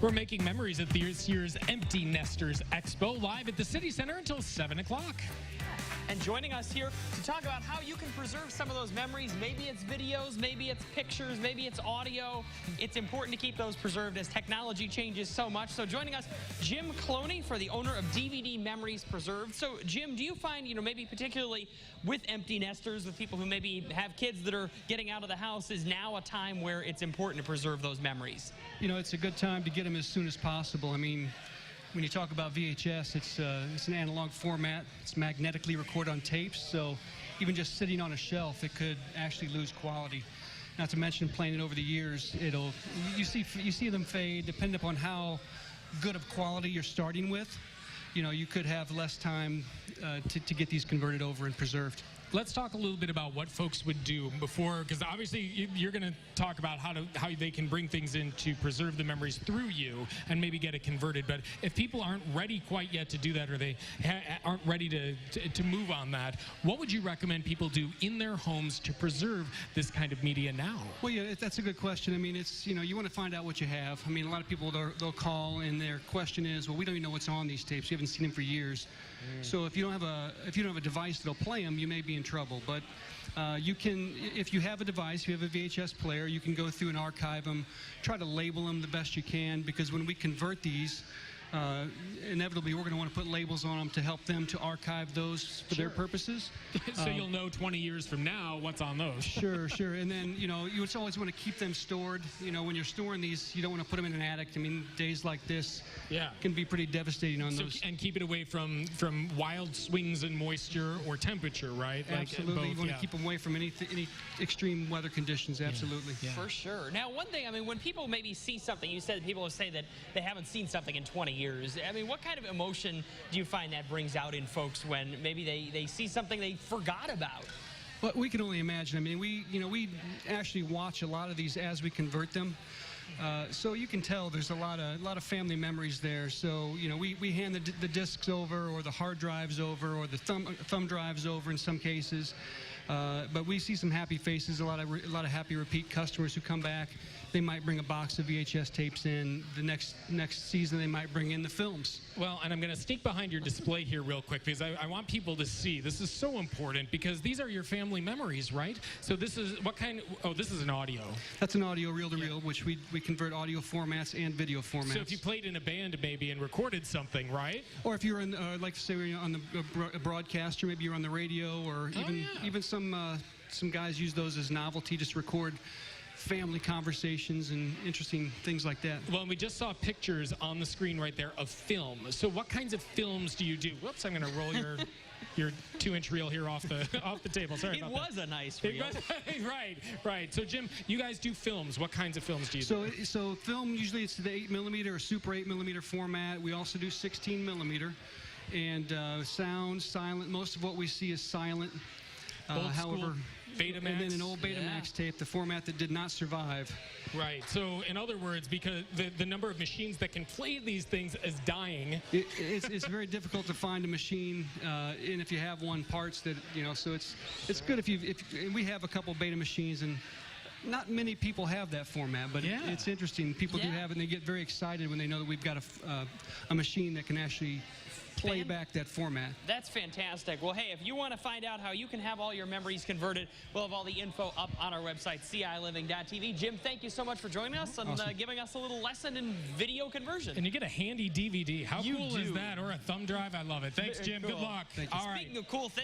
We're making memories at this year's Empty Nesters Expo, live at the City Center until 7 o'clock. And joining us here to talk about how you can preserve some of those memories. Maybe it's videos, maybe it's pictures, maybe it's audio. It's important to keep those preserved as technology changes so much. So joining us, Jim Cloney, for the owner of DVD Memories Preserved. So Jim, do you find, maybe particularly with empty nesters, with people who maybe have kids that are getting out of the house, is now a time where it's important to preserve those memories? It's a good time to get them as soon as possible. I mean, when you talk about VHS, it's an analog format. It's magnetically recorded on tapes, so even just sitting on a shelf, it could actually lose quality. Not to mention, playing it over the years, you see them fade depending upon how good of quality you're starting with. You could have less time to get these converted over and preserved. Let's talk a little bit about what folks would do before, because obviously you're going to talk about how they can bring things in to preserve the memories through you and maybe get it converted. But if people aren't ready quite yet to do that, or they aren't ready to move on that, what would you recommend people do in their homes to preserve this kind of media now? Well, yeah, that's a good question. I mean, it's you want to find out what you have. I mean, a lot of people they'll call and their question is, well, we don't even know what's on these tapes. We haven't seen them for years. So if you don't have a device that'll play them, you may be in trouble. But you can, if you have a device, if you have a VHS player, you can go through and archive them, try to label them the best you can, because when we convert these, inevitably we're going to want to put labels on them to help them to archive those for their purposes. So you'll know 20 years from now what's on those. Sure. And then, you always want to keep them stored. When you're storing these, you don't want to put them in an attic. I mean, days like this can be pretty devastating on those. And keep it away from wild swings in moisture or temperature, right? Absolutely. You want to keep them away from any extreme weather conditions. Absolutely. Yeah. For sure. Now, one thing, I mean, when people maybe see something, you said people say that they haven't seen something in 20 years. I mean, what kind of emotion do you find that brings out in folks when maybe they see something they forgot about? Well, we can only imagine. I mean, we actually watch a lot of these as we convert them. So you can tell there's a lot of family memories there. So we hand the discs over, or the hard drives over, or the thumb drives over in some cases. But we see some happy faces, a lot of happy repeat customers who come back. They might bring a box of VHS tapes in. The next season, they might bring in the films. Well, and I'm going to sneak behind your display here real quick, because I want people to see. This is so important, because these are your family memories, right? So this is what kind? This is an audio. That's an audio reel-to-reel, which we convert audio formats and video formats. So if you played in a band maybe and recorded something, right? Or if you're in, like say, you're on the broadcaster, maybe you're on the radio, or even some guys use those as novelty, just record family conversations and interesting things like that. Well, and we just saw pictures on the screen right there of film. So what kinds of films do you do? Whoops, I'm going to roll your 2-inch reel here off the table. Sorry about that. It was a nice reel. Right. So Jim, you guys do films. What kinds of films do you do? So film, usually it's the 8mm or super 8mm format. We also do 16mm. And sound, silent. Most of what we see is silent. However, Betamax. And then an old Betamax tape, the format that did not survive. Right. So, in other words, because the number of machines that can play these things is dying. It's very difficult to find a machine, and if you have one, parts that So it's good if we have a couple beta machines, and not many people have that format, but it's interesting. People do have it, and they get very excited when they know that we've got a machine that can actually play back that format. That's fantastic. Well, hey, if you want to find out how you can have all your memories converted, we'll have all the info up on our website, ciliving.tv. Jim, thank you so much for joining us and giving us a little lesson in video conversion. And you get a handy DVD. How cool is that? Or a thumb drive? I love it. Thanks, Jim. Good luck. Thank you. Speaking of cool things.